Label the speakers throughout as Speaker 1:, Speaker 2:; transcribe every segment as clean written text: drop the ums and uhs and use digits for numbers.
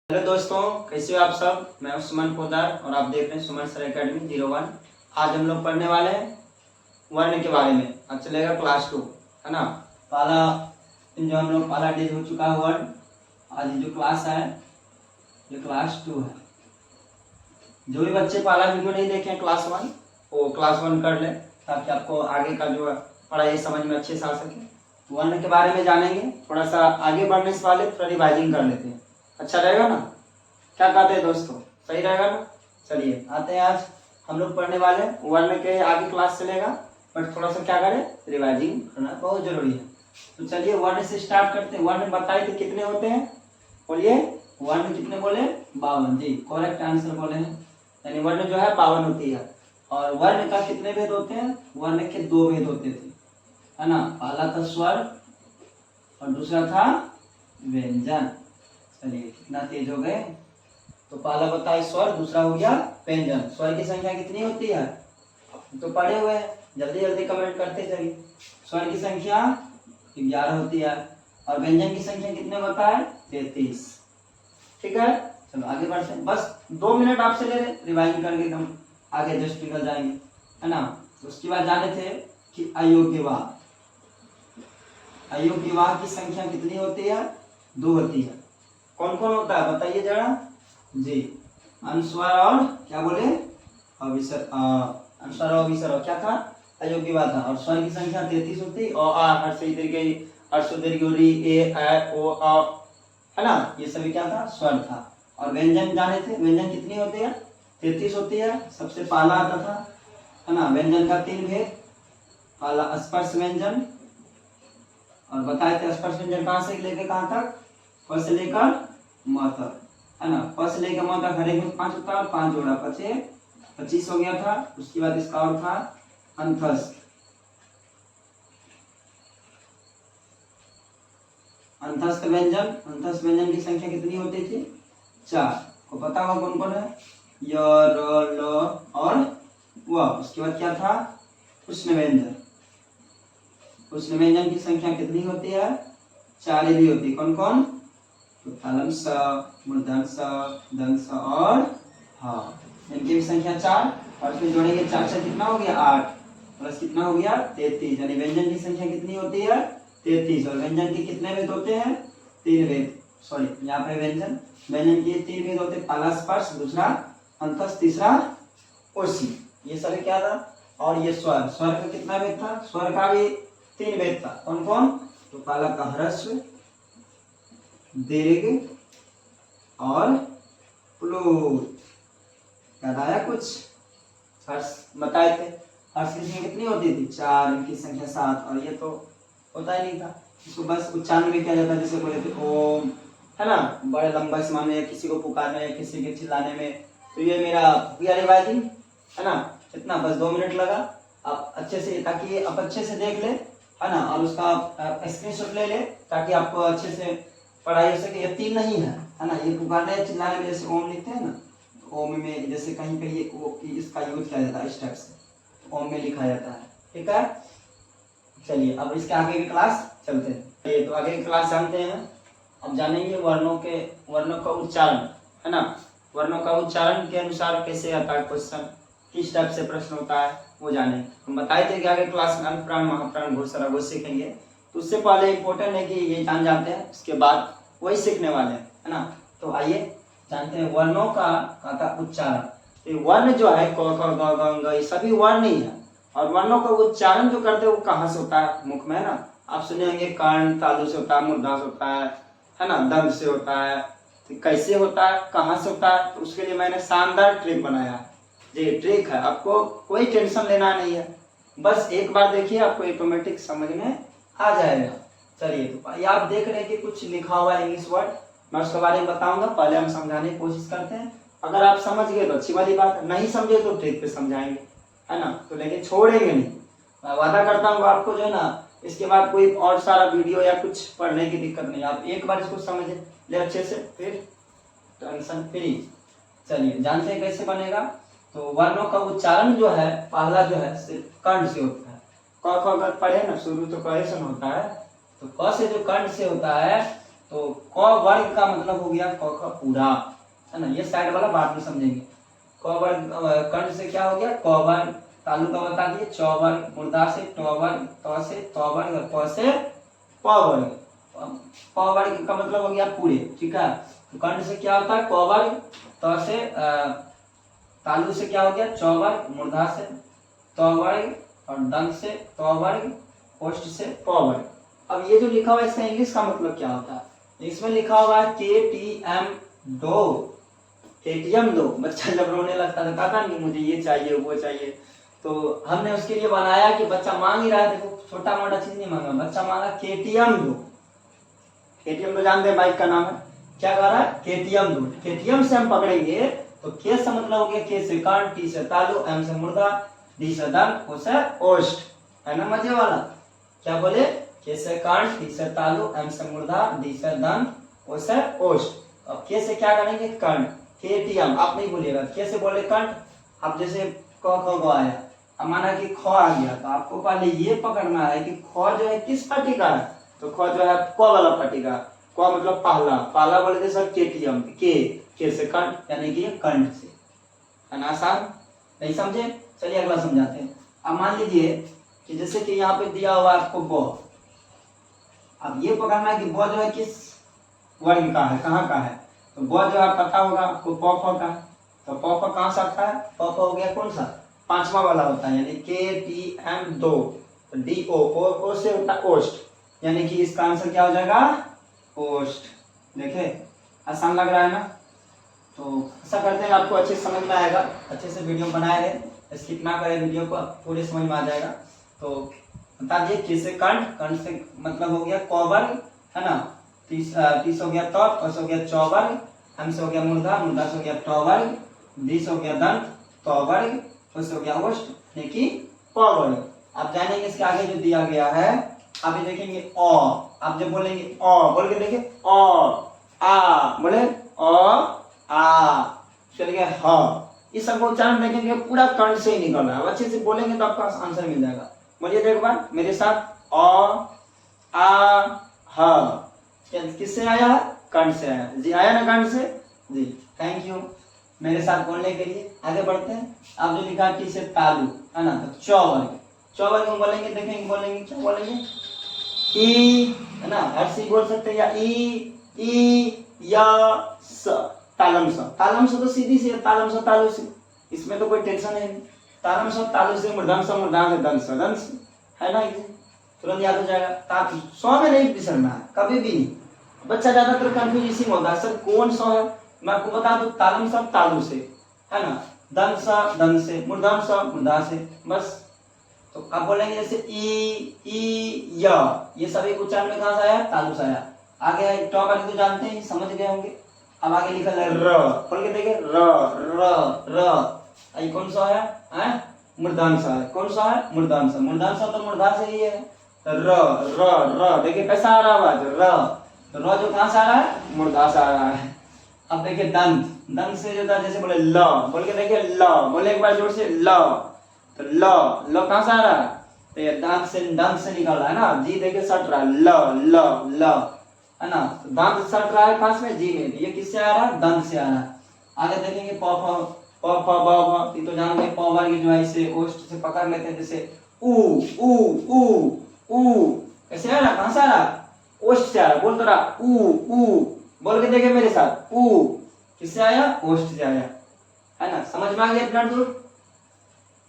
Speaker 1: Hello दोस्तों, कैसे हो आप सब। मैं हूं सुमन पोदार और आप देख रहे हैं सुमन सर एकेडमी 01। आज हम लोग पढ़ने वाले हैं वर्ण के बारे में। आज चलेगा क्लास 2, है ना। पहला जो हम लोग पहला डेज हो चुका है वर्ण। आज जो क्लास है ये क्लास 2 है। जो भी बच्चे पहला वीडियो नहीं देखे हैं क्लास 1 वो क्लास 1 कर ले, ताकि आपको आगे का जो है पढ़ाई समझ में अच्छे से आ सके। वर्ण के बारे में जानेंगे, थोड़ा सा आगे बढ़ने से पहले थोड़ा रिवाइजिंग कर लेते हैं। अच्छा रहेगा ना, क्या कहते हैं दोस्तों, सही रहेगा ना। चलिए आते हैं। आज हम लोग पढ़ने वाले हैं वर्ण के, आगे क्लास चलेगा बट थोड़ा सा क्या करें, रिवाइजिंग करना बहुत जरूरी है। तो चलिए वर्ण से स्टार्ट करते हैं। वर्ण बताए थे कितने होते हैं, बोलिए। वर्ण कितने बोले, 52 जी, करेक्ट आंसर बोले हैं। यानी वर्ण जो है 52 होती है। और वर्ण का कितने भेद होते हैं, वर्ण के 2 भेद होते थे, है ना। पहला था स्वर और दूसरा था व्यंजन। चलिए कितना तेज हो गए। तो पहला बताए स्वर, दूसरा हो गया व्यंजन। स्वर की संख्या कितनी होती है, तो पढ़े हुए हैं, जल्दी जल्दी कमेंट करते चलिए। स्वर की संख्या 11 होती है और व्यंजन की संख्या कितने होता है, 33। ठीक है, चलो आगे बढ़ते हैं। बस 2 मिनट आपसे ले रहे, रिवाइज करके हम आगे जस्ट निकल जाएंगे, है ना। तो उसके बाद जाने थे कि अयोग्यवाद। अयोग्यवाद की संख्या कितनी होती है, 2 होती है। कौन कौन होता है बताइए जरा जी। अनुस्वार और क्या बोले, अविसर। अनुस्वार और अविसर और क्या था, अयोग्यवाद था। और स्वर की संख्या 33 होती। है ना, ये सभी क्या था, स्वर था। और व्यंजन जाने थे, व्यंजन कितनी होती है, 33 होती है। सबसे पहला आता था, है ना। व्यंजन का 3 भेद, पहला स्पर्श व्यंजन, और बताए थे स्पर्श व्यंजन कहाँ से लेकर कहाँ तक, प से लेकर म तक, है ना। प से लेकर म तक हर एक में 5 होता है, 5 जोड़ा 25 हो गया था। उसके बाद इसका और था अंतस्थ। अंतस्थ व्यंजन, अंतस्थ व्यंजन की संख्या कितनी होती थी, 4। को पता होगा कौन कौन है, य, र, ल और व। उसके बाद क्या था, उष्ण व्यंजन। उष्ण व्यंजन की संख्या कितनी होती है, 4 भी होती। कौन कौन, तो तालम स, मूर्धन स, दंत स और हा। इनकी भी संख्या 4। और फिर जोड़ेंगे 4 से कितना हो गया, 8 प्लस कितना हो गया, 33। यानी व्यंजन की संख्या कितनी होती है, 33। और व्यंजन के कितने भेद होते हैं, 3 भेद। सॉरी, यहाँ पे व्यंजन के 3 भेद होते हैं। पहला स्पर्श, दूसरा अंतस्थ, तीसरा उष्ण। ये सभी क्या था। और ये स्वर, स्वर का कितना भेद था, स्वर का भी 3 भेद था। कौन कौन, तो पहला का ह्रस्व, दीर्घ और प्लुत। याद आया कुछ, हर्ष बताए थे। हर्ष की संख्या कितनी होती थी, 4, इनकी संख्या 7। और ये तो होता ही नहीं था, इसको बस उच्चारण में किया जाता है। जैसे बोले थे ओम, है ना, बड़े लंबा समय में किसी को पुकारने में, किसी के चिल्लाने में। तो ये मेरा रिवाइजिंग, है ना। इतना बस 2 मिनट लगा, आप अच्छे से, ताकि आप अच्छे से देख ले, है ना। और उसका स्क्रीनशॉट ले ले, ताकि आपको अच्छे से पढ़ाई हो सके। ये 3 नहीं है ना। ये पुकारने चिल्लाने में जैसे ओम लिखते हैं ना, तो ओम में जैसे कहीं पे ये इसका यूज किया जाता है, इस टाइप से ओम में लिखा जाता है। ठीक है, चलिए अब इसके आगे की क्लास चलते हैं। ये तो आगे की क्लास जानते हैं। अब जानेंगे वर्णों का उच्चारण, है ना। वर्णों का उच्चारण के अनुसार कैसे आता है क्वेश्चन, किस टाइप से प्रश्न होता है, वो जाने। हम बताए थे कि आगे क्लास में अल्पप्राण, महाप्राण, घोषणा वो सीखेंगे। तो उससे पहले इम्पोर्टेंट है कि ये जान जाते हैं, उसके बाद वही सीखने वाले हैं, है ना। तो आइए जानते हैं वर्णों का उच्चारण। वर्ण जो है क, ख, ग, घ, ङ, ये सभी वर्ण ही है। और वर्णों का उच्चारण जो करते हैं वो कहाँ से होता है, मुख में, है ना। आप सुने होंगे कर्ण तालु से होता है, मूर्धा से होता है ना, दंत से होता है। तो कैसे होता है, कहाँ से होता है, तो उसके लिए मैंने शानदार ट्रिक बनाया है। ये ट्रिक है, आपको कोई टेंशन लेना नहीं है। बस एक बार देखिए, आपको ऑटोमेटिक समझ में आ जाएगा। चलिए, तो ये आप देख रहे हैं कि कुछ लिखा हुआ है इंग्लिश वर्ड, मैं उसके बारे में बताऊंगा। पहले हम समझाने की कोशिश करते हैं। अगर आप समझ गए तो अच्छी वाली बात है, नहीं समझे तो ट्रिक पे समझाएंगे, है ना। तो लेकिन छोड़ेंगे नहीं, मैं वादा करता हूँ आपको जो है ना, इसके बाद कोई और सारा वीडियो या कुछ पढ़ने की दिक्कत नहीं। आप एक बार इसको समझ ले अच्छे से, फिर टेंशन फ्री। चलिए जानते हैं कैसे बनेगा। तो वर्णों का उच्चारण जो है, पहला जो है सिर्फ कर्ण से होता है। क ख ग पढ़े ना, शुरू तो क से होता है। तो क से जो कर्ण से होता है, तो क वर्ग का मतलब हो गया क का पूरा, है ना। ये साइड वाला बाद में समझेंगे। क वर्ग कर्ण से क्या हो गया क वर्ग, तालु का बता दिए च वर्ग, मूर्धा से ट वर्ग, त से त वर्ग और प से प वर्ग। प वर्ग का मतलब हो गया पूरे, ठीक है। तो कर्ण से क्या होता है क वर्ग, त से तालु से क्या हो गया च वर्ग, मूर्धा से त वर्ग और दंत से त वर्ग, ओष्ठ से प वर्ग। अब ये जो लिखा हुआ है इसका इंग्लिश का मतलब क्या होता है, इसमें लिखा हुआ है KTM दो, KTM दो। बच्चा जब रोने लगता था काका नहीं मुझे ये चाहिए वो चाहिए, तो हमने उसके लिए बनाया कि बच्चा मांग ही रहा है, देखो छोटा मोटा चीज नहीं मांगा, बच्चा मांगा KTM दो। KTM तो जानते हैं बाइक का नाम है, क्या कह रहा है KTM दो। KTM से हम पकड़ेंगे तो के से मतलब हो गया के से कर्ण, टी से तालु, एम से मुर्दा, डी से दंत, ओ से ओष्ठ, है ना मजे वाला। क्या बोले के से कर्ण, टी से तालु, एम से मुर्दा, डी से दंत, ओ से ओष्ठ। अब के से क्या करेंगे कर्ण, KTM। आप नहीं बोलिएगा के से बोले कर्ण। अब जैसे क ख ग आया, अब माना कि ख आ गया तो आपको पहले ये पकड़ना है कि ख जो है किस पार्टी का है, तो ख जो है क वाला पार्टी का। क मतलब पहला, पहला बोले थे सर KTM, के से कर्ण यानी कि कर्ण से, है ना। आसान नहीं समझे, चलिए अगला समझाते हैं। अब मान लीजिए कि जैसे कि यहाँ पे दिया हुआ आपको ब, अब ये पकड़ना है कि ब जो है किस वर्ग का है, कहाँ का है। तो ब जो है पता होगा आपको प फ का, तो प फ कहाँ से आता है, प फ हो गया कौन सा पांचवा वाला होता है, यानी KTM दो, तो डी ओ से होता है ओष्ठ, यानी कि इसका आंसर क्या हो जाएगा ओष्ठ। देखे आसान लग रहा है ना। तो ऐसा करते हैं आपको अच्छे समझ में आएगा, अच्छे से वीडियो बनाए रहे, स्किप ना करें वीडियो को, पूरे समझ में आ जाएगा। तो बता दिए किस से कर्ण, कर्ण से मतलब हो गया क वर्ग, है ना। 30 हो गया त से हो गया च वर्ग, एम से हो गया मुर्दा, मुर्दा से हो गया ट वर्ग, डी से हो गया दंत, त वर्ग, ओ से हो गया ओष्ठ, यानी कि प वर्ग। आप जानेंगे इसके आगे जो दिया गया है, आप ये देखेंगे अ, आप जब बोलेंगे अ, बोल के देखिए अ आ, बोले अ आ, चल गया ह, इस सबको उच्चारण देखेंगे पूरा कर्ण से ही निकल रहा है। अच्छे से बोलेंगे तो आपका आंसर मिल जाएगा। बोलिए एक बार मेरे साथ अ आ ह, किससे आया है कर्ण से आया, जी आया ना कर्ण से जी, थैंक यू मेरे साथ बोलने के लिए। आगे बढ़ते हैं। आप जो लिखा टी से तालु, है ना, तो च वर्ग, च वर्ग में बोलेंगे, देखेंगे बोलेंगे क्या बोलेंगे ई, है ना, हर सी बोल सकते हैं, या ई या स, तालम स, तालम स तो सीधी सी है, तालम स तालु से, इसमें तो कोई टेंशन है नहीं। तालम स तालु से, मूर्धन स मूर्धन से, दंत स दंत से, है ना, तुरंत याद हो जाएगा। सौ में नहीं बिसरना है कभी भी नहीं। बच्चा ज्यादातर कंफ्यूज इसी में होता है, सर कौन सा है, मैं आपको बता दूं तालम स तालु से, है ना, दंत स दंत से, मूर्धन स मूर्धा से, बस। तो आप बोलेंगे जैसे ई या, ये सभी उच्चारण में कहां से आया तालु से आया। आगे ट वाली तो जानते हैं समझ गए होंगे। अब आगे लिखा है र, बोल के देखिए र र र, ये कौन सा है मूर्धन सा है, कौन सा है मूर्धन सा, मूर्धन सा तो मूर्धा से ही है। र र र, देखिए कैसा आ रहा है आवाज र, तो र जो कहां से आ रहा है मूर्धा से आ रहा है। अब देखिए दंत, दंत से जो था जैसे बोले ल, बोल के देखिए ल, बोले एक बार जोर से ल, तो ल ल कहां से आ रहा है, तो ये दांत से निकल रहा है ना, जी देखिए सट रहा है ल ल ल, है ना, तो दांत सट रहा है पास में जी में, ये किससे आ रहा है दंत से आ रहा है। आगे देखेंगे प फ प फ ब भ, ये तो जानते हैं प वर्ग जो है इसे ओष्ठ से पकड़ लेते हैं, जैसे उ उ उ उ, कैसे आ रहा कहां से आ रहा ओष्ठ से आ रहा, बोल तो रहा उ, बोल के देखिए मेरे साथ उ, किससे आया ओष्ठ से आया, है ना। समझ में आ गया इतना दूर।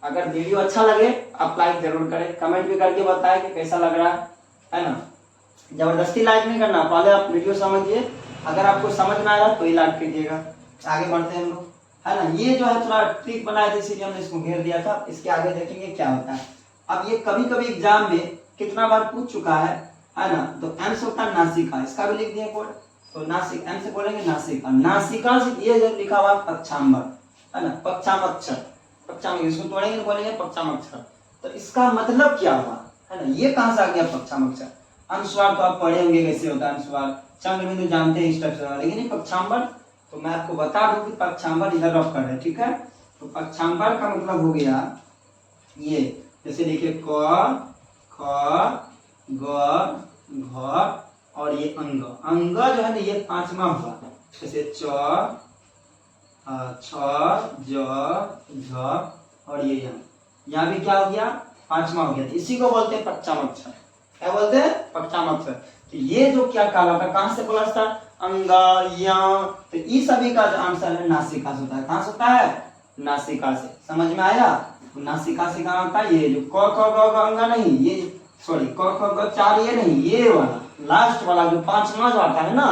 Speaker 1: अगर वीडियो अच्छा लगे आप लाइक जरूर करें, कमेंट भी करके बताएं कि कैसा लग रहा है ना। जबरदस्ती लाइक नहीं करना, पहले आप वीडियो समझिए, अगर आपको समझ में आ रहा है तो ही लाइक कीजिएगा। आगे बढ़ते हैं हम लोग, है ना। ये जो है थोड़ा ट्रिक बनाए थे इसीलिए हमने इसको घेर दिया था, इसके आगे देखेंगे क्या होता है। अब ये कभी कभी एग्जाम में कितना बार पूछ चुका है ना। तो एम से होता है नासिका, इसका भी लिख दिया कोड, तो नासिक एम से बोलेंगे नासिका, नासिका से ये जो लिखा हुआ पक्षांबर, है ना, पक्षामक्षर, पक्षाम इसको तोड़ेंगे बोलेंगे पक्षामक्षर, तो इसका मतलब क्या हुआ, है ना, ये कहां से आ गया पक्षामक्षर। अनुस्वार तो आप पढ़े होंगे कैसे होता है अनुस्वार, चंद्र बिंदु जानते हैं स्ट्रक्चर, लेकिन ये पक्षांबर तो मैं आपको बता दूं कि पक्षांबर इधर रफ कर है, ठीक है। तो पक्षांबर का मतलब हो गया ये, जैसे देखिए क ख ग घ और ये अंग, अंग जो है ना ये पांचवा हुआ, जैसे च, छ, ज, झ और ये यहाँ भी क्या हो गया, पांचवा हो गया। इसी को बोलते हैं पच्चामक्षर। क्या बोलते हैं, पच्चामक्षर। तो ये जो क्या काला था, कहां से प्लस था, अंग, य, तो इस सभी का जो आंसर है नासिका से होता है। कहां से होता है, नासिका से। समझ में आया, तो नासिका से कहां होता है, ये जो क ख ग घ अंग नहीं, ये सॉरी क ख ग चार ये नहीं, ये वाला लास्ट वाला जो पांचवा जो आता है ना,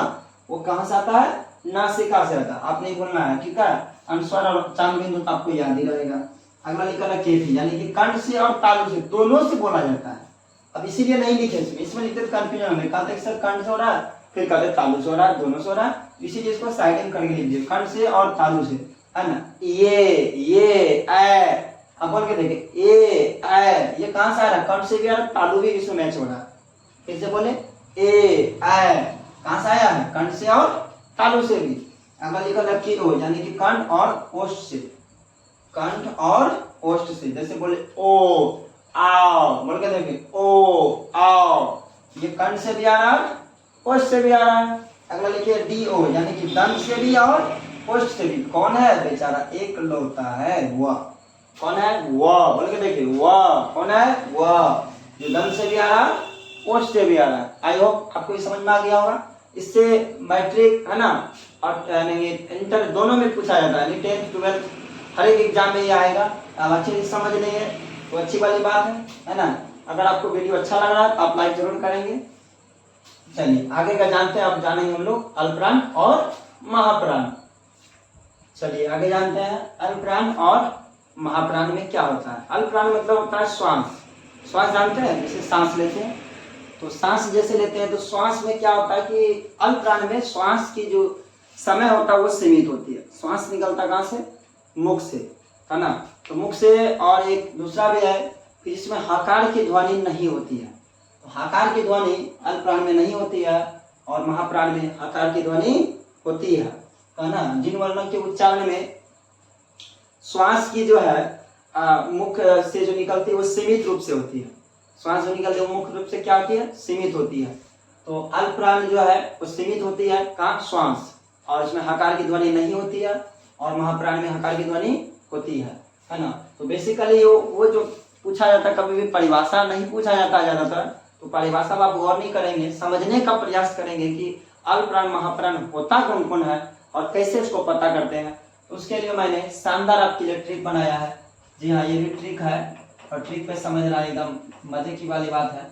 Speaker 1: वो कहां से आता है, नासिका से आता है। आप नहीं बोलना है, ठीक है। अनुस्वार और चांद बिंदु तो आपको याद ही रहेगा। अगला लिखा है केफी, यानी कि कंठ से और तालु से दोनों से बोला जाता है। अब इसीलिए नहीं लिखे इसमें लिखते तो कंफ्यूजन होने, कहते सर कंठ से हो रहा है, फिर कहते तालु से हो रहा है, दोनों से हो रहा है, इसीलिए इसको साइडिंग करके लिख दिए, कंठ से और तालु से, है ना। ये ए, अब बोल के देखे ये कहां से आ रहा है, कंठ से भी आ रहा है, तालु भी इसमें मैच हो रहा है। फिर से बोले कहां से आया है, कंठ से और तालु से भी। अगला लिखा लकी ओ, यानी कि कंठ और ओष्ठ से, कंठ और ओष्ठ से। जैसे बोले ओ आओ, बोल के देखे ओ आओ, ये कंठ से भी आ रहा है, ओष्ठ से भी आ रहा है। अगला लिखिए डी ओ, यानी कि दंत से भी और ओष्ठ से भी। कौन है बेचारा, एक लौता है वह, कौन है वह, बोल के देखिए वह कौन है, वह जो दंत से भी आ रहा है, ओष्ठ से भी आ रहा है। आई होप आपको ये समझ में आ गया होगा। इससे मैट्रिक, है ना, और इंटर दोनों में पूछा जाता है, 10th 12th हर एक एग्जाम में ये आएगा। अब अच्छे से समझ लेंगे तो अच्छी वाली बात है ना। अगर आपको वीडियो अच्छा लग रहा है तो आप लाइक जरूर करेंगे। चलिए आगे का जानते हैं, अब जानेंगे हम लोग अल्पप्राण और महाप्राण। चलिए आगे जानते हैं अल्पप्राण और महाप्राण में क्या होता है। अल्पप्राण मतलब होता है श्वास, श्वास जानते हैं, जैसे सांस लेते हैं, तो सांस जैसे लेते हैं, तो श्वास में क्या होता है कि अल्पप्राण में श्वास की जो समय होता है वो सीमित होती है। श्वास निकलता कहां से, मुख से, है ना। तो मुख से, और एक दूसरा भी है कि जिसमें हकार की ध्वनि नहीं होती है। तो हकार की ध्वनि अल्पप्राण में नहीं होती है और महाप्राण में हकार की ध्वनि होती है ना। जिन वर्णों के उच्चारण में श्वास की जो है मुख से जो निकलती है वो सीमित रूप से होती है। श्वास जो निकलती है वो मुख्य रूप से क्या होती है, सीमित होती है। तो अल्पप्राण जो है वो सीमित होती है कहाँ, श्वास, और इसमें हकार की ध्वनि नहीं होती है, और महाप्राण में हकार की ध्वनि होती है ना। तो बेसिकली वो जो पूछा जाता है, कभी भी परिभाषा नहीं पूछा जाता ज्यादातर, तो परिभाषा आप गौर नहीं करेंगे, समझने का प्रयास करेंगे कि अल्पप्राण महाप्राण होता कौन कौन है और कैसे इसको पता करते हैं। तो उसके लिए मैंने शानदार आपके लिए ट्रिक बनाया है। जी हाँ, ये भी ट्रिक है, और ट्रिक पे समझना एकदम मजे की वाली बात है,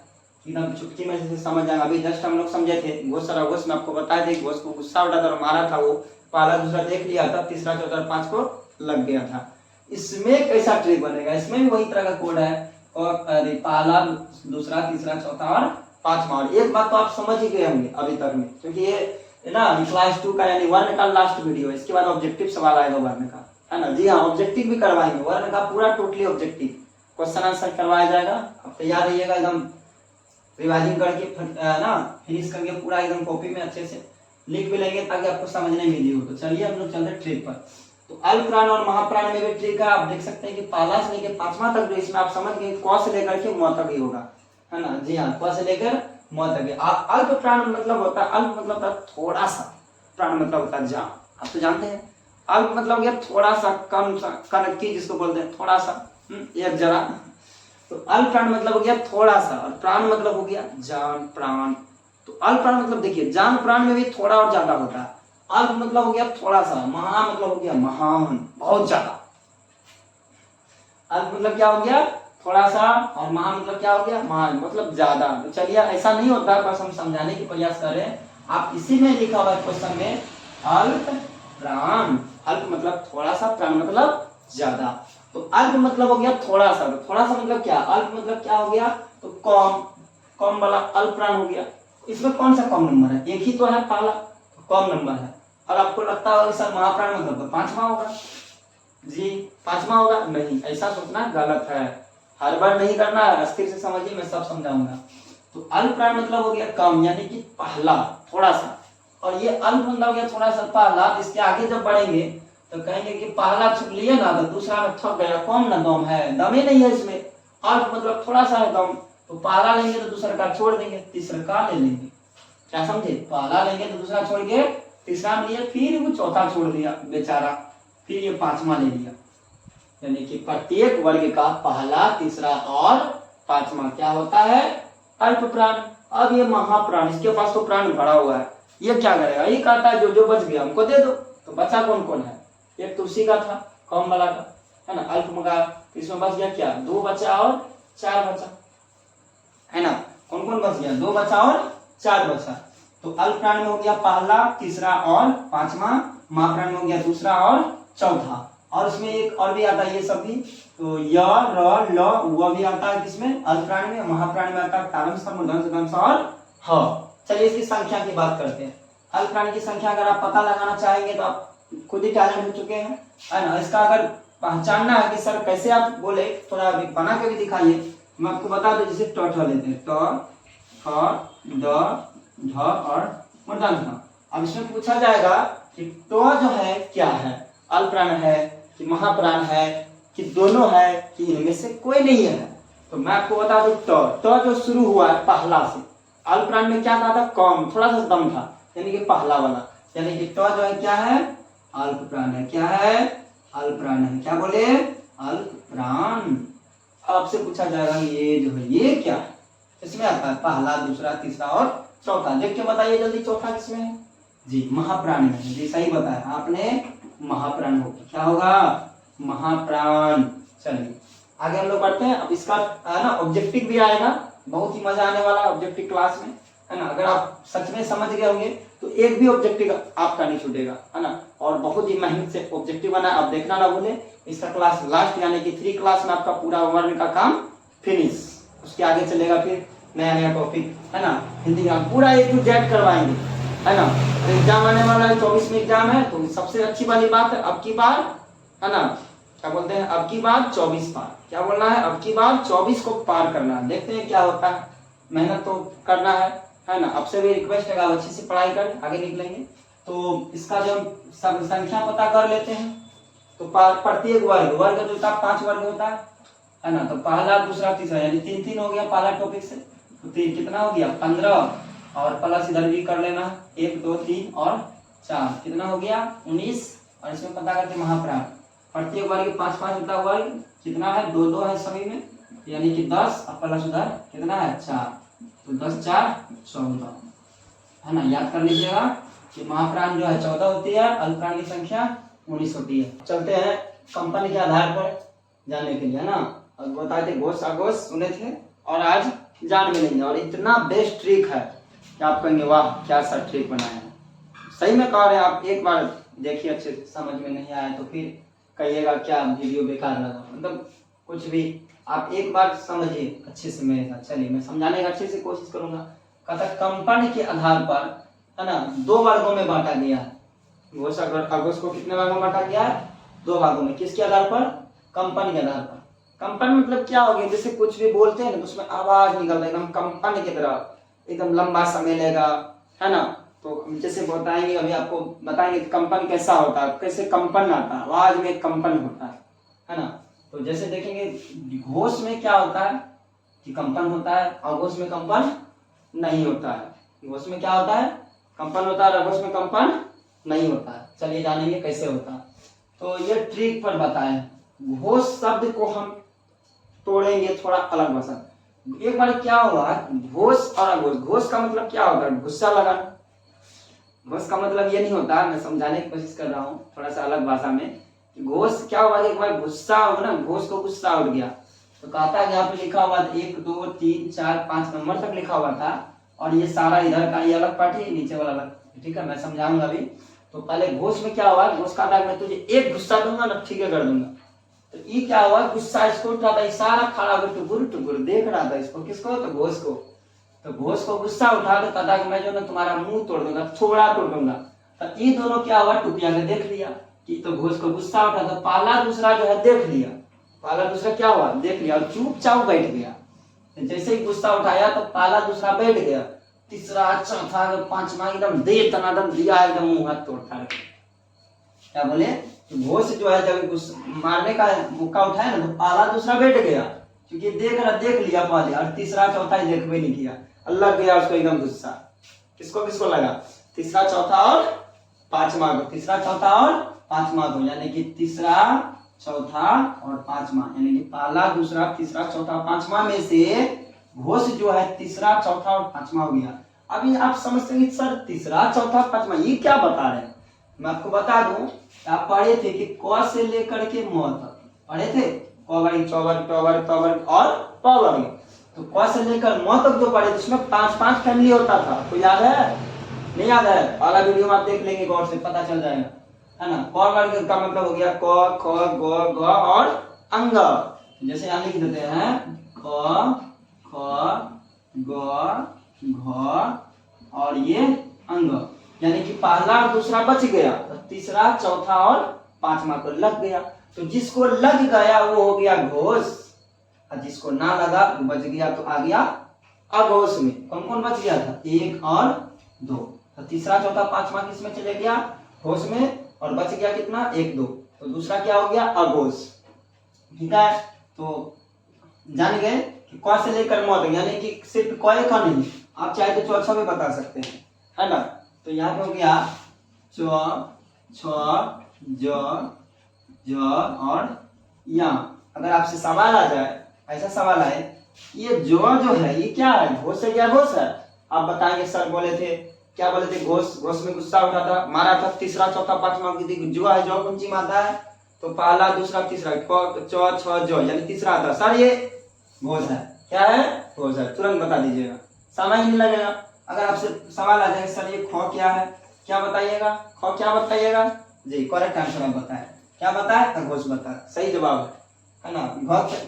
Speaker 1: एकदम चुटकी में जैसे समझ जाएगा। अभी जस्ट हम लोग समझे थे घोष और अघोष में, आपको बताया थे घोष को गुस्सा उठा था और मारा था, वो पहला दूसरा देख लिया था, तीसरा चौथा पांच को लग गया था। इसमें कैसा ट्रिक बनेगा, इसमें भी वही तरह का कोड है, और पहला दूसरा तीसरा चौथा और पांचवा। और एक बात तो आप समझ ही गए होंगे अभी तक में, क्योंकि ये ना क्लास 2 का यानी वर्ण का लास्ट वीडियो है। इसके बाद ऑब्जेक्टिव सवाल आएगा वर्ण का, है ना। जी हाँ, ऑब्जेक्टिव भी करवाएंगे, वर्ण का पूरा टोटली ऑब्जेक्टिव क्वेश्चन आंसर करवाया जाएगा। अब तैयार रहिएगा, एकदम रिवाइजिंग करके ना फिनिश करके पूरा एकदम कॉपी में अच्छे से लिख भी लेंगे ताकि आपको समझने में इजी हो। तो चलिए हम लोग चलते ट्रिक पर। तो अल्पप्राण और महाप्राण में भी ट्रिक है। आप देख सकते हैं कि पहला से लेकर पांचवा तक, जो इसमें आप समझ गए क से लेकर के म तक ही होगा, है ना। जी हाँ, क से लेकर म तक। अल्पप्राण मतलब होता है, अल्प मतलब होता है थोड़ा सा, प्राण मतलब होता है जान, आप तो जानते हैं। अल्प मतलब ये थोड़ा सा, कम सा, कनकी जिसको बोलते हैं, थोड़ा सा, एक जरा। तो अल्पप्राण मतलब हो गया थोड़ा सा, और प्राण मतलब हो गया जान प्राण। तो अल्पप्राण मतलब देखिए, जान प्राण में भी थोड़ा और ज्यादा होता है। अल्प मतलब हो गया थोड़ा सा, महा मतलब हो गया महान, बहुत ज्यादा। अल्प मतलब क्या हो गया, थोड़ा सा, और महा मतलब क्या हो गया, महान मतलब ज्यादा। तो चलिए ऐसा नहीं होता, बस हम समझाने की प्रयास कर रहे हैं। आप इसी में लिखा हुआ है क्वेश्चन में अल्प प्राण, अल्प मतलब थोड़ा सा, प्राण मतलब ज्यादा। तो अल्प मतलब हो गया थोड़ा सा, तो थोड़ा सा मतलब क्या, अल्प मतलब क्या हो गया, तो कम, कम वाला अल्प प्राण हो गया। इसमें कौन सा कम नंबर है, एक ही तो है पहला, तो कम नंबर है। और आपको लगता होगा सर महाप्राण मतलब तो पांचवा होगा, जी पांचवा होगा, नहीं, ऐसा सोचना गलत है, हर बार नहीं करना है, अस्थिर से समझिए, मैं सब समझाऊंगा। तो अल्पप्राण मतलब हो गया कम, यानी कि पहला, थोड़ा सा, और ये अल्प मतलब हो गया थोड़ा सा पहला। इसके आगे जब बढ़ेंगे तो कहेंगे कि पहला छुप लिए ना तो दूसरा में थक गया, कौन ना दम है, दम ही नहीं है इसमें। अल्प मतलब थोड़ा सा है दम, तो पहला लेंगे तो दूसरा का छोड़ देंगे, तीसरा का ले लेंगे, क्या समझे, पहला लेंगे तो दूसरा छोड़ के तीसरा में लिया, फिर वो चौथा छोड़ दिया बेचारा, फिर ये पांचवा ले लिया। यानी कि प्रत्येक वर्ग का पहला, तीसरा और पांचवा क्या होता है, अल्प प्राण। अब ये महाप्राण, इसके पास तो प्राण भरा हुआ है, ये क्या करेगा, ये कहता है जो बच गया हमको दे दो। तो बचा कौन कौन है, एक तुलसी का था कम वाला का, है ना, अल्प में का, इसमें बच गया क्या, 2 बचा और 4 बचा, है ना। कौन कौन बच गया, 2 बचा और 4 बचा। तो अल्प प्राण में हो गया पहला, तीसरा और पांचवा, महाप्राण में हो गया दूसरा और चौथा। और इसमें एक और भी आता है ये सब भी, तो य र ल व भी आता है किसमें, अल्प प्राण में। महाप्राण में आता है तारंश, मूर्धन्य और ह। चलिए इसकी संख्या की बात करते हैं। अल्प प्राण की संख्या अगर आप पता लगाना चाहेंगे तो आप खुद ही टैलेंट हो चुके हैं, है ना। इसका अगर पहचानना है कि सर कैसे आप बोले, थोड़ा बना के भी दिखाइए, मैं आपको बता दूं। जैसे ट लेते हैं, ट ठ ड ढ और मूर्धन्य। अब इसमें पूछा जाएगा कि ट जो है क्या है, अल्प प्राण है कि महाप्राण है कि दोनों है कि इनमें से कोई नहीं है। तो मैं आपको बता दूं, ट जो शुरू हुआ है पहला से, अल्प प्राण में क्या था, कम, थोड़ा सा दम था, यानी कि पहला वाला, यानी कि ट जो है क्या है, अल्प प्राण है। क्या है, अल्प प्राण है। क्या बोले, अल्प प्राण। आपसे पूछा जाएगा ये जो है ये क्या है, इसमें आता है पहला, दूसरा, तीसरा और चौथा। देख के बताइए जल्दी, चौथा किसमें है जी, महाप्राण में। जी सही बताया आपने, महाप्राण होगा। क्या होगा, महाप्राण। चलिए आगे हम लोग बढ़ते हैं। अब इसका है ना ऑब्जेक्टिव भी आएगा, बहुत ही मजा आने वाला ऑब्जेक्टिव क्लास में, है ना। अगर आप सच में समझ गए होंगे तो एक भी ऑब्जेक्टिव आपका नहीं छूटेगा, है ना। और बहुत ही मेहनत से ऑब्जेक्टिव बना, आप देखना ना भूले। इसका क्लास लास्ट यानी कि 3 क्लास में आपका पूरा वर्ग का काम फिनिश। उसके आगे चलेगा फिर नया नया टॉपिक, है ना। हिंदी का पूरा A to Z करवाएंगे, है ना। एग्जाम आने वाला है, 24 में एग्जाम है, तो सबसे अच्छी वाली बात है अब की बार, है ना, क्या बोलते हैं, अब की बार 24 पार। क्या बोलना है, अब की बार 24 को पार करना है। देखते हैं क्या होता है, मेहनत तो करना है ना। आपसे भी रिक्वेस्ट है अच्छे से पढ़ाई कर, आगे निकलेंगे। तो इसका जो सब संख्या पता कर लेते हैं, तो प्रत्येक वर्ग जो होता है 5 वर्ग होता है ना। तो पहला, दूसरा, तीसरा, यानी 3 हो गया पहला टॉपिक से। तो 3 कितना हो गया, 15, और प्लस इधर भी कर लेना, 1 2 3 और 4, कितना हो गया 19। और इसमें पता करते महाप्राण, प्रत्येक वर्ग 5 होता वर्ग, कितना है 2 है सभी में, यानी कि 10 और प्लस उधर कितना है 4, तो 10 4 14, है ना। याद कर लीजिएगा कि महाप्राण जो है 14 होती है, अल्प प्राण की संख्या 19 होती है। चलते हैं कंपनी के आधार पर जानने के लिए, है ना। और बताए थे घोष आघोष सुने थे, और आज जान भी लेंगे। और इतना बेस्ट ट्रिक है कि आप कहेंगे वाह क्या सा ट्रिक बनाया है। सही में कह रहे हैं आप, एक बार देखिए अच्छे से, समझ में नहीं आया तो फिर कहिएगा क्या वीडियो बेकार लगा, मतलब कुछ भी। आप एक बार समझिए अच्छे से मेरे साथ। चलिए मैं समझाने की अच्छे से कोशिश करूंगा। कहता कंपनी के आधार पर, है ना, 2 वर्गों में बांटा गया है। घोष आघोष को कितने भागों में बांटा गया है, 2 भागों में। किसके आधार पर, कंपनी के आधार पर। कंपन मतलब क्या हो गया, जैसे कुछ भी बोलते हैं ना तो उसमें आवाज निकलता है एकदम कंपन की तरह, एकदम लंबा समय लेगा, है ना। तो जैसे बताएंगे, अभी आपको बताएंगे कंपन कैसा होता है, कैसे कंपन आता है, आवाज में कंपन होता है ना। तो जैसे देखेंगे घोष में क्या होता है कि कंपन होता है, आघोष में कंपन नहीं होता है। घोष में क्या होता है, कंपन होता है, आघोष में कंपन नहीं होता है। चलिए जानेंगे कैसे होता है। तो ये ट्रिक पर बताए, घोष शब्द को हम तोड़ेंगे थोड़ा अलग भाषा। एक बार क्या हुआ, घोष और अघोष, घोष का मतलब क्या होता है, गुस्सा लगाना। घोष का मतलब ये नहीं होता, मैं समझाने की कोशिश कर रहा हूँ थोड़ा सा अलग भाषा में। घोष क्या हुआ, एक बार गुस्सा हो ना, घोष को गुस्सा उठ गया, तो कहता है यहाँ पे लिखा हुआ था 1 2 3 4 5 नंबर तक लिखा हुआ था, और ये सारा इधर का ये अलग पार्टी है, नीचे वाला अलग, ठीक है, मैं समझाऊंगा अभी। तो पहले घोष में क्या हुआ, घोष कहता है मैं तुझे एक गुस्सा दूंगा ना, ठीक है कर दूंगा। तो ये क्या हुआ, गुस्सा इसको उठा था, इशारा खड़ा होकर टुकुर देख रहा था इसको, किसको, तो घोष को। तो घोष को गुस्सा उठा तो कहता कि मैं जो ना तुम्हारा मुंह तोड़ दूंगा, थोड़ा तोड़ दूंगा। तो ये दोनों क्या हुआ, टुकिया ने देख लिया कि तो घोष को गुस्सा उठा, तो पहला दूसरा जो है देख लिया, पहला दूसरा क्या हुआ देख लिया, और चुपचाप बैठ गया। जैसे ही गुस्सा उठाया तो पहला दूसरा बैठ गया, तीसरा चौथा पांचवा एकदम दे तनादम दिया, एकदम मुंह हाथ तोड़ता रहे। क्या बोले, घोष जो है जब मारने का मौका उठाया ना, तो पहला दूसरा बैठ गया, क्योंकि देख लिया पहले, और तीसरा चौथा ही देख भी नहीं किया, अल्लाह गया उसको एकदम गुस्सा। किसको किसको लगा, तीसरा चौथा और पांचवा को, तीसरा चौथा और पांचवा को, यानी कि तीसरा चौथा और पांचवा, यानी कि पहला दूसरा तीसरा चौथा पांचवा में से घोष जो है तीसरा चौथा और पांचवा हो गया। अभी आप समझते हैं सर तीसरा चौथा पांचवा ये क्या बता रहे हैं, मैं आपको बता दूं, आप पढ़े थे कि क से लेकर के म तक पढ़े थे, क वर्ग च वर्ग ट वर्ग त वर्ग और प वर्ग, तो क से लेकर म तक जो पढ़े थे उसमें 5-5 फैमिली होता था, आपको याद है, नहीं याद है, अगला वीडियो में आप देख लेंगे गौर से, पता चल जाएगा, है ना। क वर्ग का मतलब हो गया क ख ग घ और अंग, जैसे यहाँ लिख देते हैं क ख ग घ और ये अंग, यानी कि पहला और दूसरा बच गया तो तीसरा चौथा और पांचवा को लग गया, तो जिसको लग गया वो हो गया घोष, और जिसको ना लगा वो बच गया तो आ गया अघोष में। कौन कौन बच गया था, 1 और 2, तो तीसरा चौथा पांचवा किसमें चले गया, घोष में, और बच गया कितना 1 2, तो दूसरा क्या हो गया अघोष। ठीक है, तो जान गए कि क से लेकर म तक, यानी कि सिर्फ क का नहीं, आप चाहे तो चौथा में बता सकते हैं, है ना। तो यहाँ पे हो गया च छ ज ज और या। अगर आपसे सवाल आ जाए, ऐसा सवाल आए ये जो है ये क्या है, घोष है या घोष है, आप बताएंगे सर बोले थे, क्या बोले थे, घोष, घोष में गुस्सा उठा था, मारा था, तीसरा चौथा पांचवा जो है जो कुंची माता है, तो पहला दूसरा तीसरा च छ ज यानी तीसरा आता, सर ये घोष है, क्या है घोष है, तुरंत बता दीजिएगा, समय नहीं लगेगा। अगर आपसे सवाल आ जाए सर ये ख क्या है, क्या बताइएगा, ख क्या बताइएगा जी, करेक्ट आंसर आप बताएं, क्या बताए अघोष बताए, सही जवाब है ना।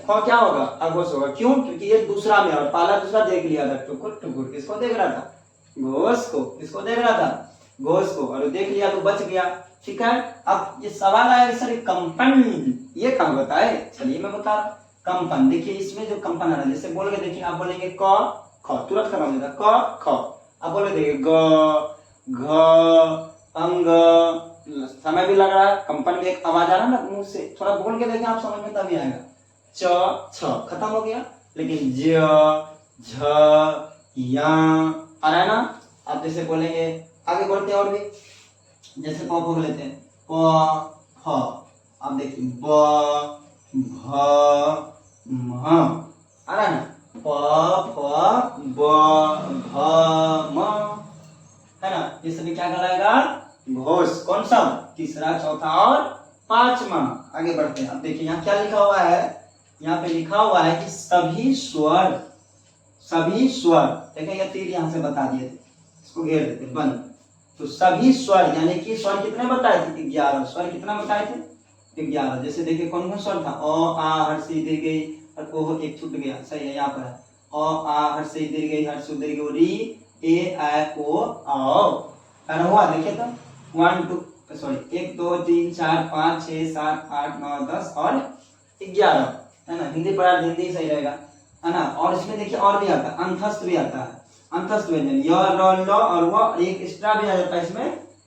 Speaker 1: ख क्या होगा अघोष होगा, क्यों, क्योंकि ये दूसरा में और पहला दूसरा देख लिया था, टुकुर टुकुर किसको देख रहा था, घोष को, किसको देख रहा था, घोष को, और देख लिया तो बच गया। ठीक है, अब ये सवाल आया सर कंपन ये कहाँ बताए, चलिए मैं बता रहा हूँ, कंपन, देखिए इसमें जो कंपन आ रहा है, जैसे बोल के देखिए, आप बोलेंगे क ख, तुरंत खत्म हो जाएगा, क ख, आप बोले देखिए ग घ अंग, समय भी लग रहा है, कंपन में एक आवाज आ रहा है ना मुंह से, थोड़ा बोल के देखें आप समझ में तभी आएगा, च छ खत्म हो गया, लेकिन ज झ या आ रहा है ना। आप जैसे बोलेंगे आगे बढ़ते और भी, जैसे प को लेते हैं प फ, आप देखिए ब भ म आ रहा है ना, प फ ब भ म, है ना, ये सभी क्या कहलाएगा घोष, कौन सा, तीसरा चौथा और पांचवा। आगे बढ़ते हैं, अब देखिए यहाँ क्या लिखा हुआ है, यहाँ पे लिखा हुआ है कि सभी स्वर, सभी स्वर, देखिए ये तीर यहाँ से बता दिए थे, इसको घेर देते बंद, तो सभी स्वर, यानी कि स्वर कितने बताए थे 11, स्वर कितना बताए थे 11, जैसे देखिए कौन कौन स्वर था, अ आ हर्ष दीर्घ गई और ओह एक छूट गया, सही है, यहाँ पर है अ आ हर्ष दीर्घ गई हर्ष दीर्घ री ए ऐ ओ औ, कर हुआ, देखिए तो 1 2 सॉरी 1 2 3 4 5 6 7 8 9 10 और 11, है ना, हिंदी पढ़ा हिंदी सही रहेगा, है ना। और इसमें देखिए और भी आता है, अंतस्थ भी आता है, अंतस्थ व्यंजन य र ल और व, एक एक्स्ट्रा भी आ जाता है इसमें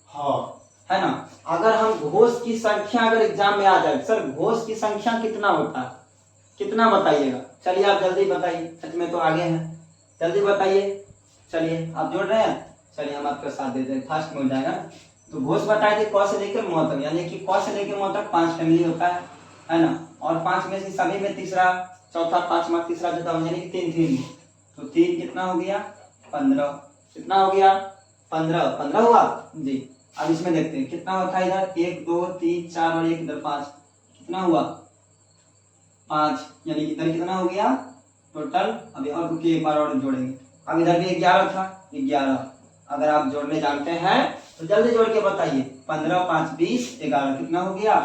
Speaker 1: ह, है ना। अगर हम घोष की संख्या अगर एग्जाम में आ जाए, सर घोष की संख्या कितना होता है, कितना बताइएगा, चलिए आप जल्दी बताइए, सच में तो आगे हैं, जल्दी बताइए, चलिए आप जोड़ रहे हैं, चलिए हम आपका साथ देते हैं, फास्ट में हो जाएगा। तो घोष बताए थे क से लेकर म तक, यानी कि क से लेकर म तक 5 फैमिली होता है ना, और 5 में से सभी में तीसरा चौथा पांचवा तीसरा चौथा यानी कि 3 3, तो 3 कितना हो गया 15, कितना हो गया 15 हुआ जी। अब इसमें देखते हैं कितना होता है, इधर 1 2 3 4 और 1 इधर 5, कितना हुआ 5, यानी कि इधर कितना हो गया टोटल। अभी और रुकिए एक बार और जोड़ेंगे, अब इधर भी 11 था 11, अगर आप जोड़ने जानते हैं तो जल्दी जोड़ के बताइए, 15 5 20 11, कितना हो गया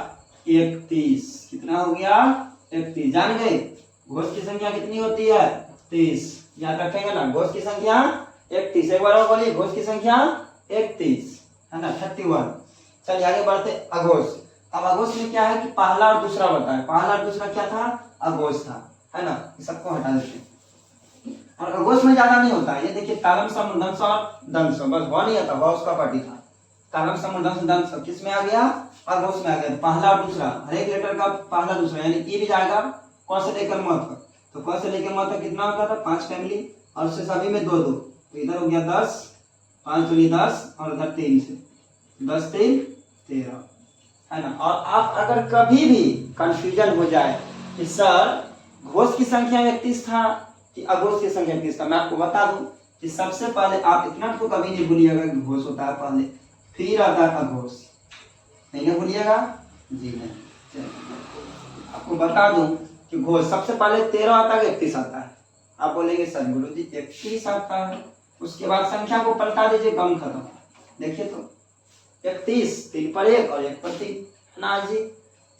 Speaker 1: 31, कितना हो गया 31, जान गए घोष की संख्या कितनी होती है 30, याद रखेंगे ना, घोष की संख्या 31, एक बार और बोलिए घोष की संख्या 31, है ना 31। चलिए आगे बढ़ते अघोष। अब अघोष में क्या है कि पहला और दूसरा बताए, पहला और दूसरा क्या था अघोष था, है ना, सबको हटा देते हैं। और अघोष में ज्यादा नहीं होता है, ये देखिए तालम सम दंश और दंश, बस व नहीं आता, व उसका पार्टी था, तालम सम दंश दंश किस में आ गया अघोष में आ गया, पहला और दूसरा, हर एक लेटर का पहला दूसरा, यानी ई भी जाएगा क से लेकर म तक, तो क से लेकर म तक कितना होता था 5 फैमिली, और उससे सभी में 2 2, तो इधर हो गया 10 5 दूनी 10 और उधर 3 से 10 3 13 है ना। और आप अगर कभी भी कंफ्यूजन हो जाए कि सर घोष की संख्या 31 था कि अघोष की संख्या 31 था, मैं आपको बता दूं कि सबसे पहले आप इतना तो कभी नहीं भूलिएगा कि घोष होता है पहले, फिर आता है अघोष, नहीं ना भूलिएगा जी। नहीं, आपको बता दूं कि घोष सबसे पहले 13 आता है 31 आता है। आप बोलेंगे सर गुरु जी 31 आता है, उसके बाद संख्या को पलटा दीजिए, गम खत्म। देखिए तो 31 3 पर 1 और 1 पर 3 ना जी।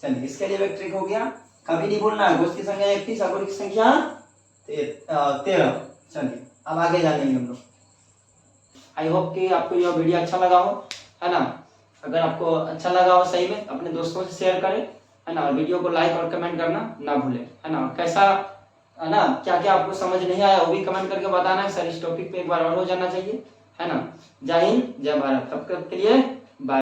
Speaker 1: चलिए इसके लिए एक ट्रिक हो गया, कभी नहीं भूलना है घोष की संख्या 31, अघोष की संख्या 13। चलिए अब आगे जानेंगे हम लोग। आई होप कि आपको यह वीडियो अच्छा लगा हो, है ना। अगर आपको अच्छा लगा हो सही में अपने दोस्तों से शेयर करें, है ना। और वीडियो को लाइक और कमेंट करना ना भूलें, है ना। कैसा, है ना, क्या क्या आपको समझ नहीं आया वो भी कमेंट करके बताना। सर इस टॉपिक पे एक बार और हो जाना चाहिए, है ना। जय हिंद जय भारत, तब तक के लिए